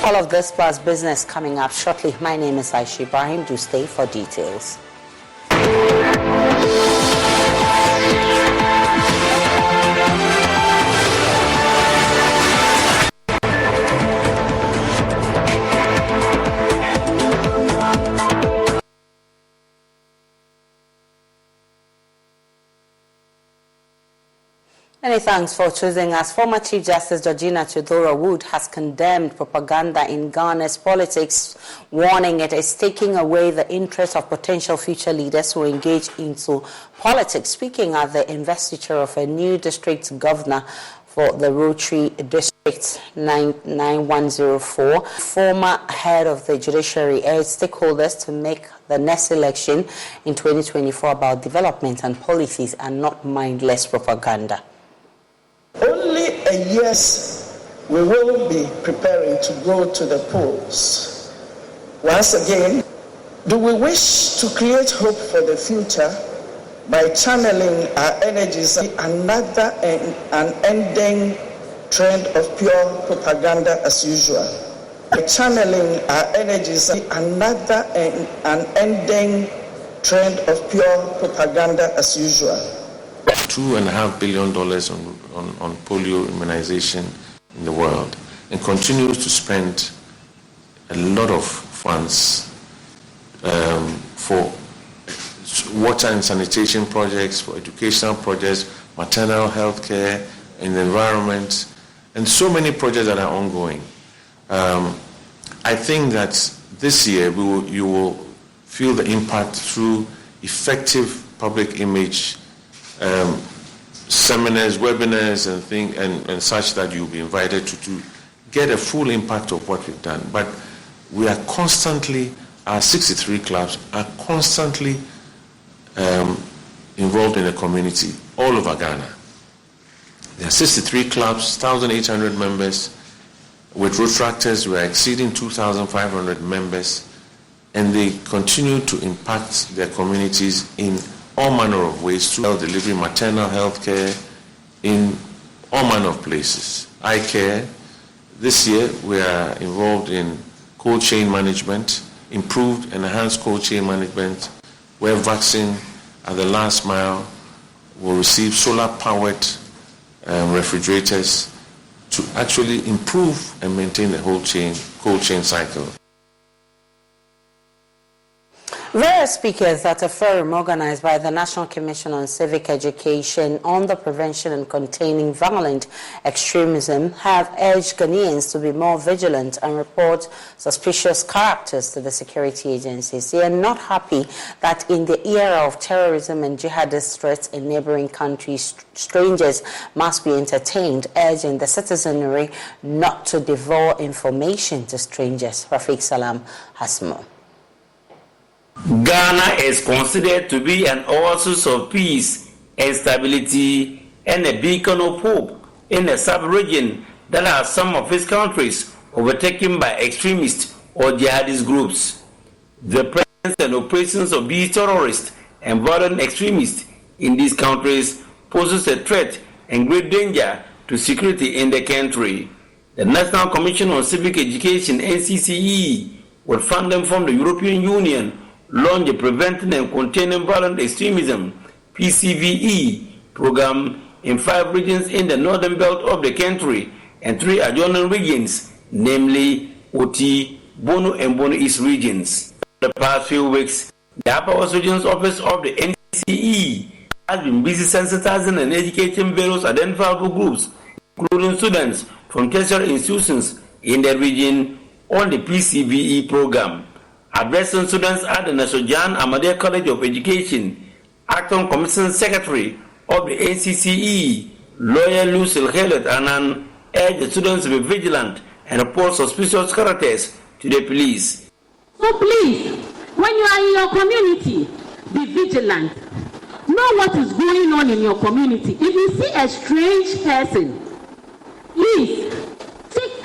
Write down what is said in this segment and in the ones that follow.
All of this plus business coming up shortly. My name is Aisha Ibrahim. Do stay for details. Many thanks for choosing us. Former Chief Justice Georgina Chidora Wood has condemned propaganda in Ghana's politics, warning it is taking away the interest of potential future leaders who engage into politics. Speaking at the investiture of a new district governor for the Rotary District 9104, former head of the judiciary urged stakeholders to make the next election in 2024 about development and policies and not mindless propaganda. Only a yes, we will be preparing to go to the polls. Once again, do we wish to create hope for the future by channeling our energies in another unending trend of pure propaganda as usual? By channeling our energies in another unending trend of pure propaganda as usual. $2.5 billion on polio immunization in the world, and continues to spend a lot of funds for water and sanitation projects, for educational projects, maternal health care, and the environment, and so many projects that are ongoing. I think that this year you will feel the impact through effective public image seminars, webinars, and such that you'll be invited to get a full impact of what we've done. But we are constantly, our 63 clubs are constantly involved in the community all over Ghana. There are 63 clubs, 1,800 members. With Rotractors, we are exceeding 2,500 members, and they continue to impact their communities in all manner of ways through delivering maternal health care in all manner of places. Eye care. This year we are involved in cold chain management, improved, enhanced cold chain management, where vaccine at the last mile will receive solar-powered refrigerators to actually improve and maintain the whole cold chain cycle. Various speakers at a forum organized by the National Commission on Civic Education on the prevention and containing violent extremism have urged Ghanaians to be more vigilant and report suspicious characters to the security agencies. They are not happy that in the era of terrorism and jihadist threats in neighboring countries, strangers must be entertained, urging the citizenry not to devour information to strangers. Rafiq Salam has more. Ghana is considered to be an oasis of peace and stability and a beacon of hope in a sub-region that has some of its countries overtaken by extremist or jihadist groups. The presence and operations of these terrorists and violent extremists in these countries poses a threat and great danger to security in the country. The National Commission on Civic Education, NCCE, with funding from the European Union, launched a Preventing and Containing Violent Extremism (PCVE) program in 5 regions in the northern belt of the country and 3 adjoining regions, namely Oti, Bono, and Bono East regions. For the past few weeks, the Upper West Regions Office of the NCCE has been busy sensitizing and educating various identifiable groups, including students from tertiary institutions in the region, on the PCVE program. Addressing students at the National Jan Ahmadiyya College of Education, Acting Commission Secretary of the NCCE, lawyer Lucille Helet Anan, urged the students to be vigilant and report suspicious characters to the police. So please, when you are in your community, be vigilant. Know what is going on in your community. If you see a strange person, please,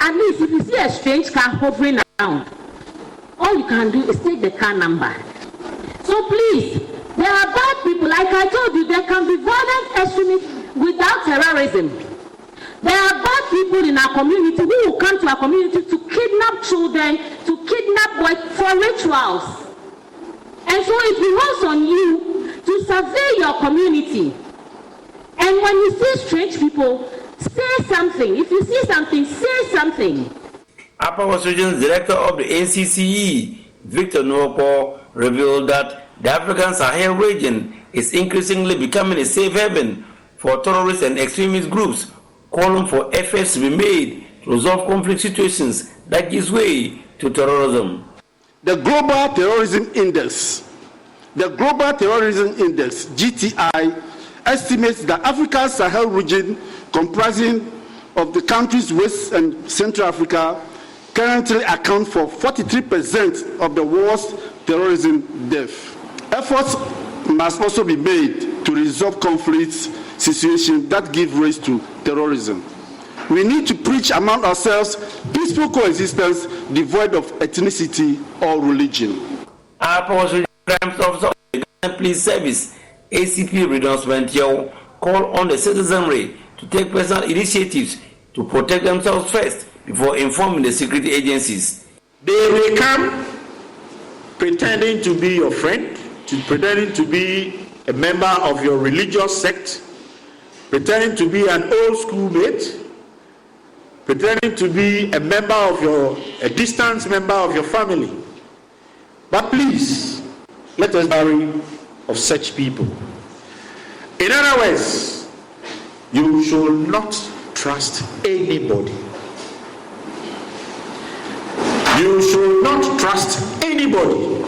at least if you see a strange car hovering around, all you can do is take the car number. So please, there are bad people. Like I told you, there can be violent extremists without terrorism. There are bad people in our community who will come to our community to kidnap children, to kidnap boys for rituals. And so it behoves on you to survey your community. And when you see strange people, say something. If you see something, say something. Upper West Region's director of the NCCE, Victor Nwoko, revealed that the African Sahel region is increasingly becoming a safe haven for terrorist and extremist groups, calling for efforts to be made to resolve conflict situations that gives way to terrorism. The Global Terrorism Index, GTI, estimates that Africa's Sahel region, comprising of the countries West and Central Africa, currently account for 43% of the world's terrorism deaths. Efforts must also be made to resolve conflicts situations that give rise to terrorism. We need to preach among ourselves peaceful coexistence devoid of ethnicity or religion. Our Crimes Officer of the Ghana Police Service, ACP Redouncement Yao, call on the citizenry to take personal initiatives to protect themselves first before informing the security agencies. They will come pretending to be your friend, pretending to be a member of your religious sect, pretending to be an old schoolmate, pretending to be a distant member of your family. But please, let us be wary of such people. In other words, you should not trust anybody. You should not trust anybody,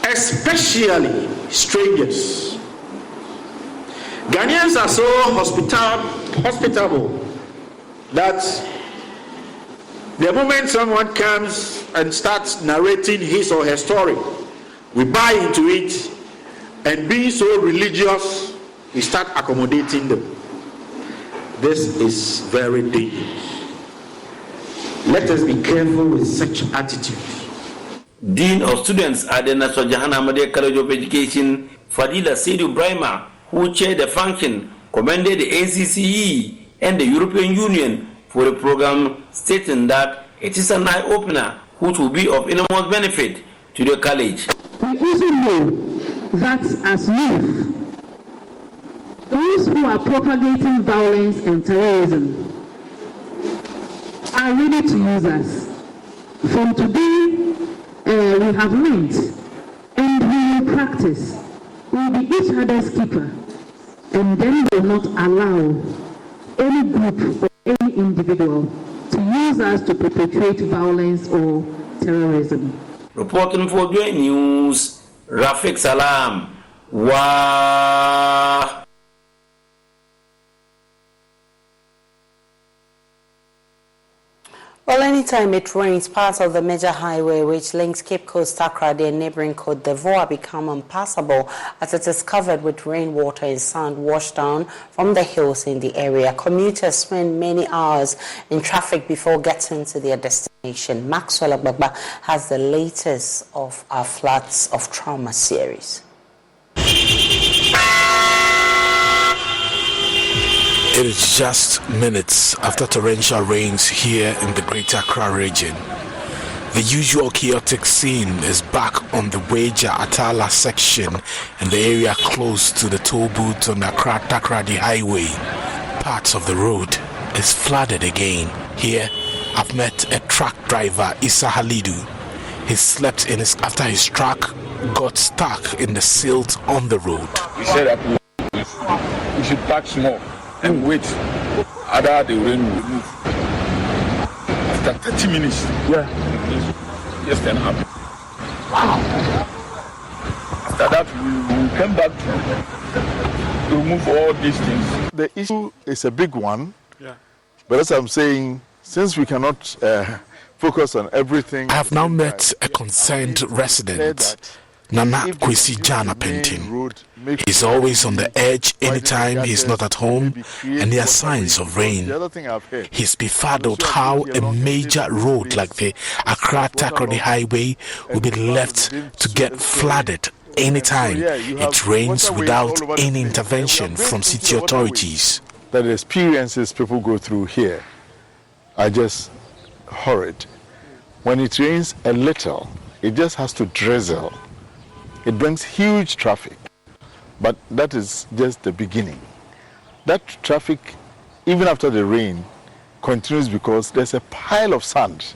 especially strangers. Ghanaians are so hospitable that the moment someone comes and starts narrating his or her story, we buy into it, and being so religious, we start accommodating them. This is very dangerous. Let us be careful with such attitudes. Dean of Students at the National Jahan Ahmadiyya College of Education, Fadila Saidu Brahma, who chaired the function, commended the NCCE and the European Union for the program, stating that it is an eye-opener which will be of enormous benefit to the college. We also know that as youth, those who are propagating violence and terrorism are ready to use us. From today, we have learned and we will practice. We will be each other's keeper, and then we will not allow any group or any individual to use us to perpetrate violence or terrorism. Reporting for JoyNews, Rafiq Salam. Wow. Well, anytime it rains, parts of the major highway which links Cape Coast, Takoradi and neighboring Côte d'Ivoire become impassable as it is covered with rainwater and sand washed down from the hills in the area. Commuters spend many hours in traffic before getting to their destination. Maxwell Agbagba has the latest of our Floods of Trauma series. It is just minutes after torrential rains here in the Greater Accra region. The usual chaotic scene is back on the Weija Atala section and the area close to the toll booth on the Accra-Takoradi highway. Parts of the road is flooded again. Here, I've met a truck driver, Issa Halidu. He slept in after his truck got stuck in the silt on the road. He said that we should park small and wait. Other the rain will move. After 30 minutes, just then happen. After that, we will come back to remove all these things. The issue is a big one, but as I'm saying, since we cannot focus on everything. I have now met a concerned resident, Nana Kwesi Jana Pentin. He's always on the edge anytime he's not at home and there are signs of rain. He's befuddled how a major road like the Accra-Takoradi highway will be left to get flooded anytime it rains without any intervention from city authorities. that the experiences people go through here are just horrid. When it rains a little, it just has to drizzle. It brings huge traffic, but that is just the beginning. That traffic, even after the rain, continues because there's a pile of sand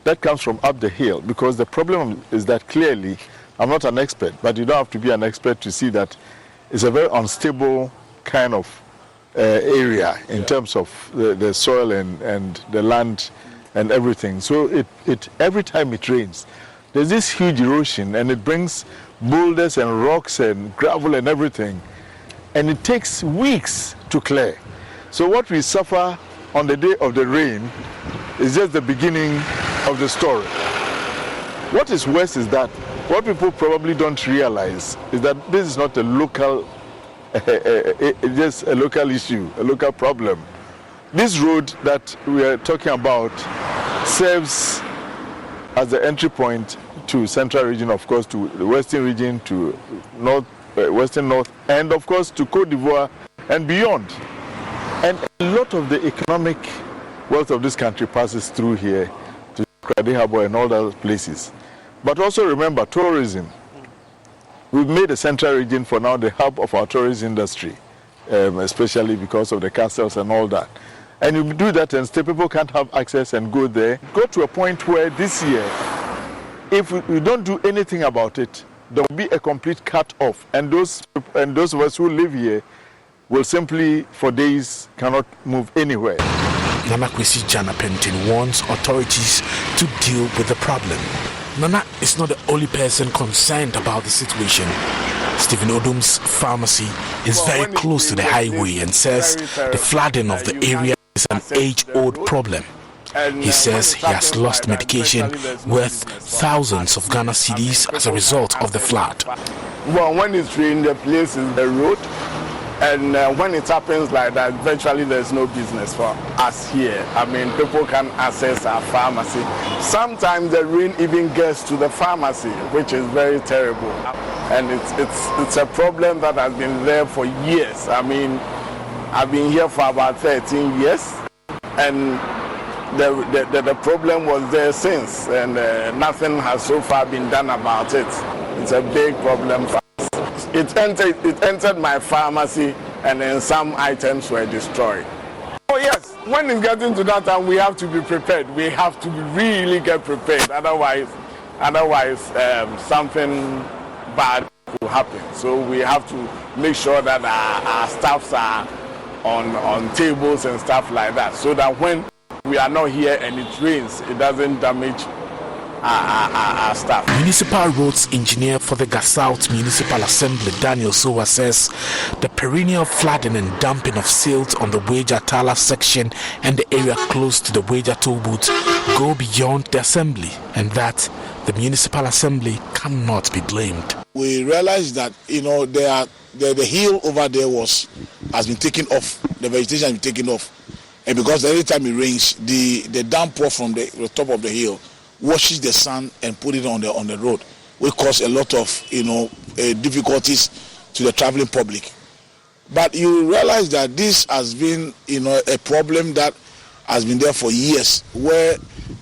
that comes from up the hill, because the problem is that clearly, I'm not an expert, but you don't have to be an expert to see that it's a very unstable kind of area in terms of the soil and the land and everything. So it every time it rains, there's this huge erosion, and it brings boulders and rocks and gravel and everything, and it takes weeks to clear. So what we suffer on the day of the rain is just the beginning of the story. What is worse is that what people probably don't realize is that this is not a local, just a local issue, a local problem. This road that we are talking about serves as the entry point to Central Region, of course, to the Western Region, to Western North, and of course to Côte d'Ivoire and beyond. And a lot of the economic wealth of this country passes through here to Krade Harbour and all those places. But also remember tourism. We've made the Central Region for now the hub of our tourist industry, especially because of the castles and all that. And you do that and still people can't have access and go there. Go to a point where this year, if we don't do anything about it, there will be a complete cut-off. And those of us who live here will simply, for days, cannot move anywhere. Nana Kwesi Jana Pentin wants authorities to deal with the problem. Nana is not the only person concerned about the situation. Stephen Odom's pharmacy is very close to the highway and says the flooding of the area is an age-old problem. He says he has lost medication worth thousands of Ghana cedis as a result of the flood. Well, when it's raining, the place is the road. And when it happens like that, virtually there's no business for us here. I mean, people can access our pharmacy. Sometimes the rain even gets to the pharmacy, which is very terrible. And it's a problem that has been there for years. I mean, I've been here for about 13 years, and the problem was there since, and nothing has so far been done about it. It's a big problem for us. It entered my pharmacy, and then some items were destroyed. Oh yes, when it's getting to that time, we have to be prepared. We have to really get prepared. Otherwise, something bad will happen. So we have to make sure that our staffs are on tables and stuff like that, so that when we are not here and it rains, it doesn't damage our staff. Municipal Roads Engineer for the Gassouth Municipal Assembly, Daniel Sowa, says the perennial flooding and dumping of silt on the Weija-Tala section and the area close to the Weija toll booth go beyond the assembly, and that the Municipal Assembly cannot be blamed. We realized that the hill over there has been taken off. The vegetation has been taken off, and because every time it rains, the downpour from the top of the hill washes the sand and put it on the road, which cause a lot of difficulties to the traveling public. But you realize that this has been a problem that has been there for years, where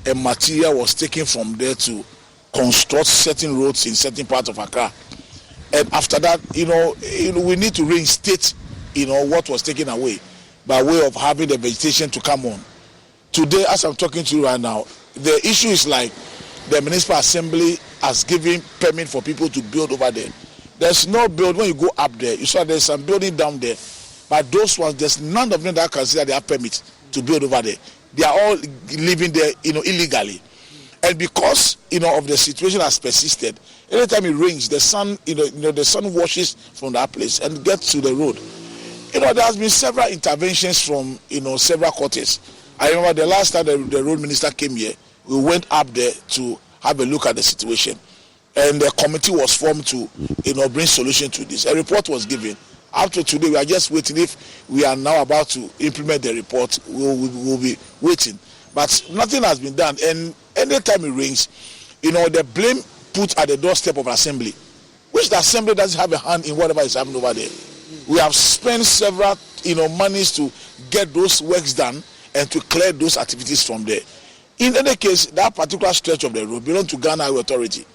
a material was taken from there to construct certain roads in certain parts of Accra, and after that, we need to reinstate what was taken away by way of having the vegetation to come on. Today, as I'm talking to you right now, the issue is like the Municipal Assembly has given permit for people to build over there. There's no build. When you go up there, you saw there's some building down there, but those ones, there's none of them that consider they have permit to build over there. They are all living there, illegally. And because of the situation has persisted, anytime it rains, the sun, the sun washes from that place and gets to the road. There has been several interventions from several quarters. I remember the last time the road minister came here, we went up there to have a look at the situation, and the committee was formed to bring solution to this. A report was given. After today, we are just waiting. If we are now about to implement the report, we'll be waiting. But nothing has been done, and anytime it rains, the blame put at the doorstep of assembly, which the assembly doesn't have a hand in whatever is happening over there. We have spent several monies to get those works done and to clear those activities from there. In any case, that particular stretch of the road belongs to Ghana Highway Authority.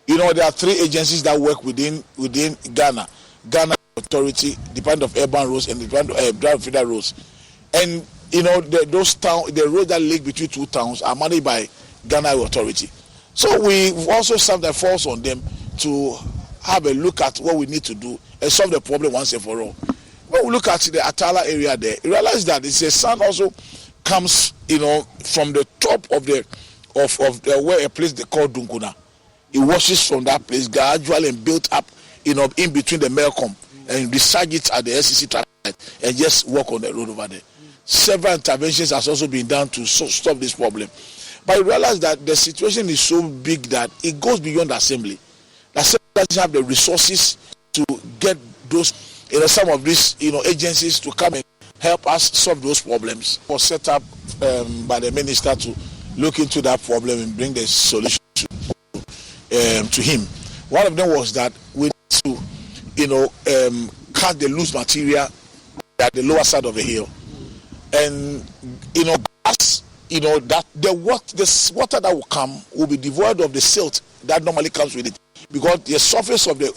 There are 3 agencies that work within Ghana. Ghana Authority, Department of Urban Roads, and the Department of Federal Roads. And the road that link between 2 towns are managed by Ghana Highway Authority. So we also serve the force on them to have a look at what we need to do and solve the problem once and for all. When we look at the Atala area there, you realize that the sand also comes, from the top of where a place they call Dunkuna. It washes from that place gradually and built up, in between the Melcom, and discharge it at the SCC track and just walk on the road over there. Several interventions has also been done to stop this problem. But you realize that the situation is so big that it goes beyond the assembly. The assembly doesn't have the resources to get those, some of these, agencies to come and help us solve those problems. It was set up by the minister to look into that problem and bring the solution to him. One of them was that we need to, cut the loose material at the lower side of the hill, and grass, that the water that will come will be devoid of the silt that normally comes with it, because the surface of the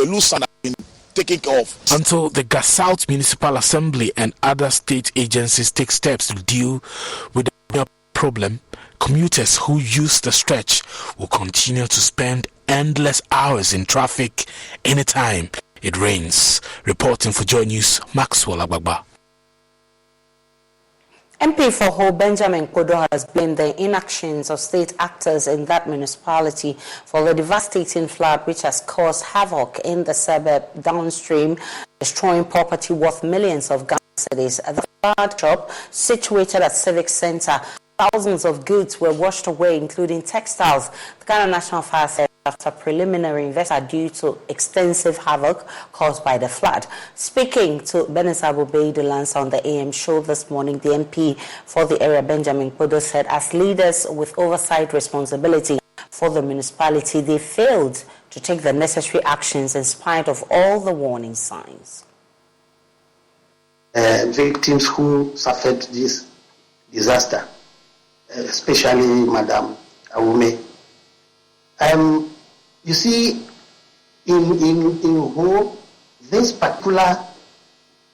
loose sand has been taken care of. Until the Gassaut Municipal Assembly and other state agencies take steps to deal with the problem, commuters who use the stretch will continue to spend endless hours in traffic anytime it rains. Reporting for Joy News, Maxwell Agbagba. MP for Ho Benjamin Kodo has blamed the inactions of state actors in that municipality for the devastating flood which has caused havoc in the suburb downstream, destroying property worth millions of Ghana cedis. At the flood shop situated at Civic Center, thousands of goods were washed away, including textiles. The Ghana National Fire Service, after preliminary investigation due to extensive havoc caused by the flood. Speaking to Benisabo Beidu Lancer on the AM show this morning, the MP for the area, Benjamin Kodo, said as leaders with oversight responsibility for the municipality, they failed to take the necessary actions in spite of all the warning signs. Victims who suffered this disaster, especially Madam Awume. You see, in Ho, this particular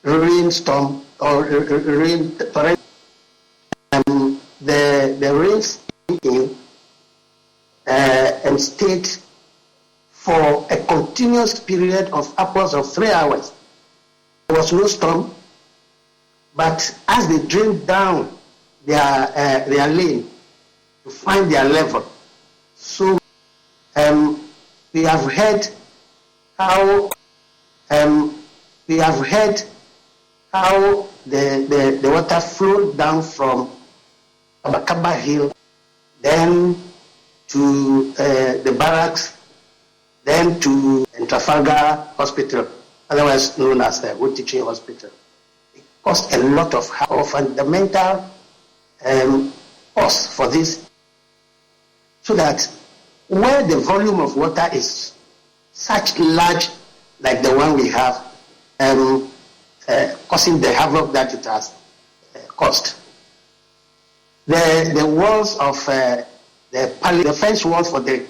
rainstorm or rain torrent, the rains came in and stayed for a continuous period of upwards of 3 hours. There was no storm, but as they drained down their lane to find their level, so we have heard how the water flowed down from Abakaba Hill, then to the barracks, then to Trafalgar Hospital, otherwise known as the Wood Teaching Hospital. It cost a lot of fundamental cost for this, so that where the volume of water is such large, like the one we have, causing the havoc that it has caused. The walls of the fence walls for the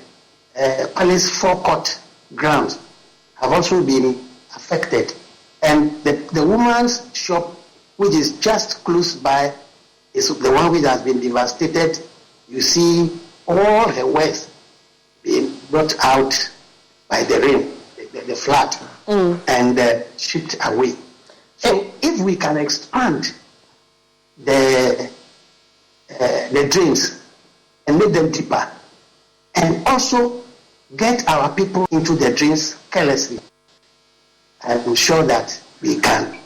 palace forecourt grounds have also been affected, and the woman's shop, which is just close by, is the one which has been devastated. You see all her wares being brought out by the rain, the flood, and shipped away. So if we can expand the drains and make them deeper, and also get our people into the drains carelessly, I'm sure that we can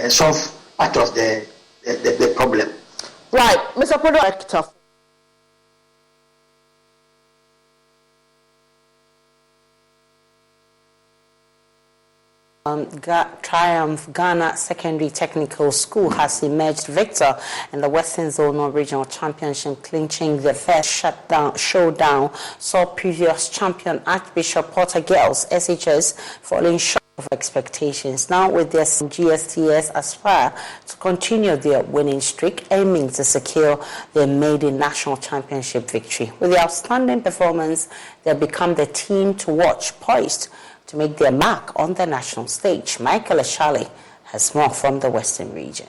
solve part of the problem. Right, Mr. Director. Triumph Ghana Secondary Technical School has emerged victor in the Western Zonal Regional Championship, clinching the first showdown. Saw previous champion Archbishop Potter Girls SHS falling short of expectations. Now with their GSTS aspire to continue their winning streak, aiming to secure their maiden national championship victory. With their outstanding performance, they have become the team to watch, poised to make their mark on the national stage. Michael Ashali has more from the Western region.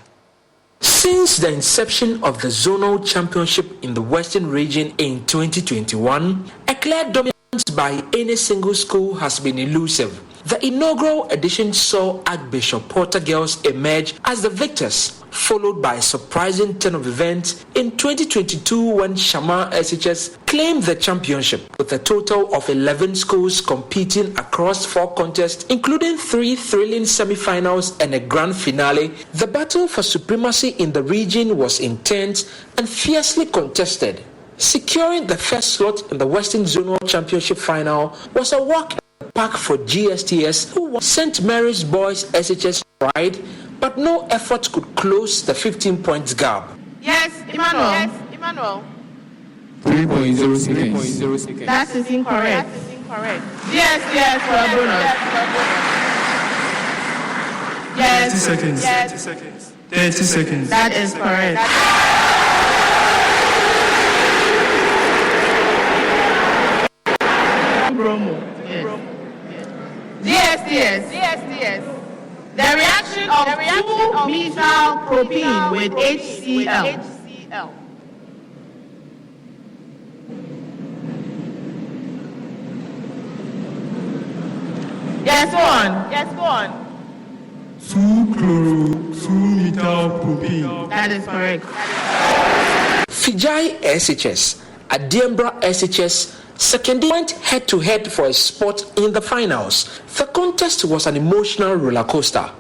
Since the inception of the zonal championship in the Western region in 2021, a clear dominance by any single school has been elusive. The inaugural edition saw Archbishop Porter Girls emerge as the victors, followed by a surprising turn of events in 2022 when Shama SHS claimed the championship, with a total of 11 schools competing across 4 contests, including 3 thrilling semi-finals and a grand finale. The battle for supremacy in the region was intense and fiercely contested. Securing the first slot in the Western Zonal Championship final was a walk park for GSTS, who was St. Mary's Boys SHS pride, but no effort could close the 15 points gap. Yes, Emmanuel. 3.0 seconds. That is incorrect. Yes, for a bonus. Yes. 30 seconds. 30 seconds. That is correct. GSTS. The reaction of 2-methyl propene with HCl. Yes, go on. 2-methyl propene. That is correct. Fijai SHS, Adiembra SHS, second went head-to-head for a spot in the finals. The contest was an emotional roller coaster.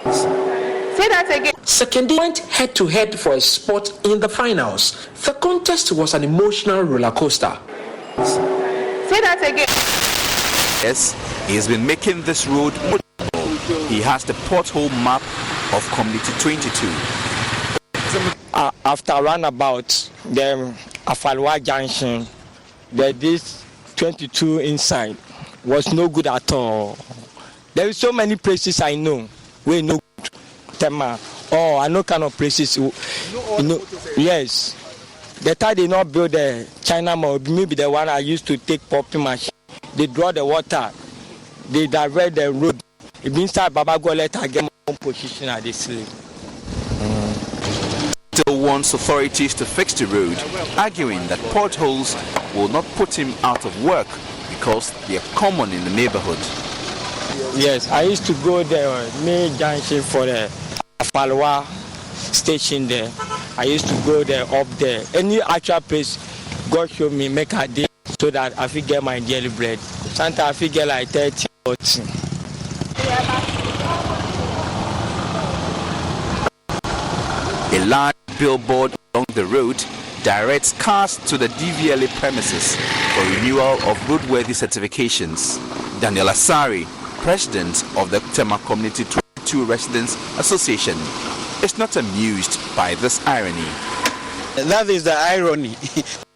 Say that again. Second went head-to-head for a spot in the finals. The contest was an emotional roller coaster. Say that again. Yes, he has been making this road multiple. He has the pothole map of Community 22. After roundabout, the Afalwa Junction, this 22 inside was no good at all. There is so many places I know where no good. Tema. I know kind of places. Yes. The time they not build the China Mall, maybe the one I used to take popping machine. They draw the water, they divert the road. It means that Baba go let her get more position at this level. Still wants authorities to fix the road, arguing that potholes will not put him out of work because they are common in the neighborhood. Yes, I used to go there, May Junction for the Afalwa station there. I used to go there, up there. Any actual place, God show me, make a day so that I could get my daily bread. Sometimes I could get like 30 or 40. A large billboard along the road directs cars to the DVLA premises for renewal of roadworthy certifications. Daniel Asari, president of the Tema Community 22 Residents Association, is not amused by this irony. That is the irony.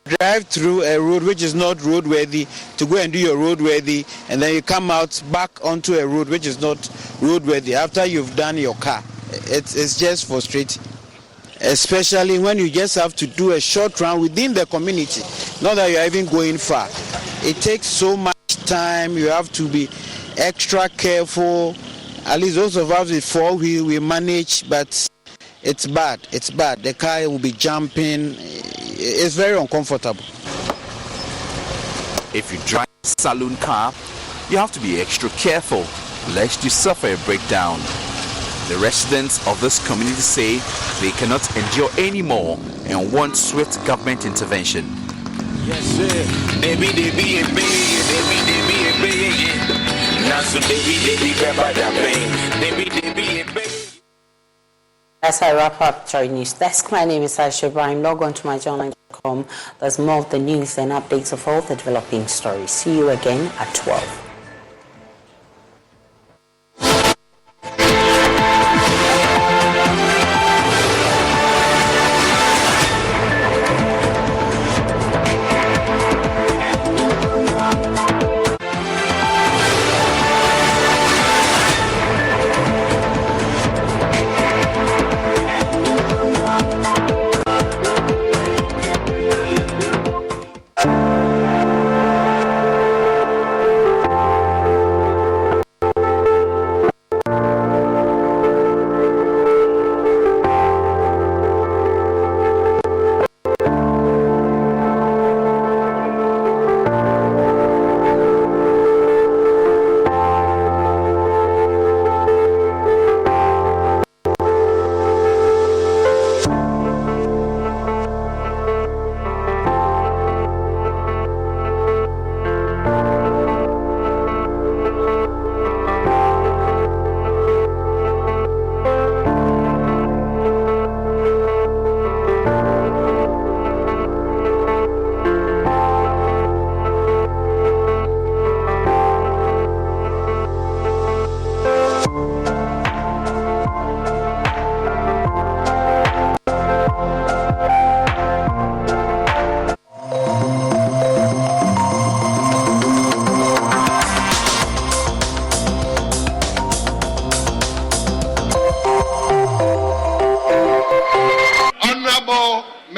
Drive through a road which is not roadworthy to go and do your roadworthy, and then you come out back onto a road which is not roadworthy after you've done your car. It's just frustrating, especially when you just have to do a short run within the community, not that you're even going far. It takes so much time. You have to be extra careful. At least those of us with 4-wheel, we manage, but it's bad. The car will be jumping. It's very uncomfortable. If you drive a saloon car, you have to be extra careful lest you suffer a breakdown. The residents of this community say they cannot endure anymore and want swift government intervention. Yes, sir. Baby, they be a baby. Now so they be grab by that pain. They be a baby. As I wrap up JoyNews Desk, my name is Aisha Ibrahim. Log on to myjournal.com. There's more of the news and updates of all the developing stories. See you again at 12.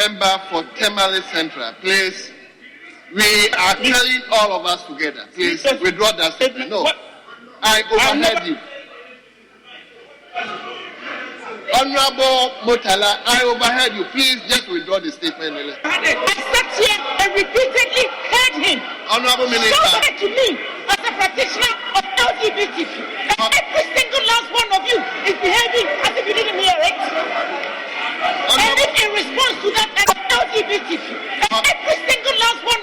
member for Temale Central, please. We are telling all of us together. Please withdraw that statement. No, I overheard you. Honorable Motala, I overheard you. Please just withdraw the statement. I sat here and repeatedly heard him. Honorable Minister. So said to me as a practitioner of LGBTQ. And every single last one of you is behaving as if you didn't hear it. And if in response to that LGBTQ, every single last one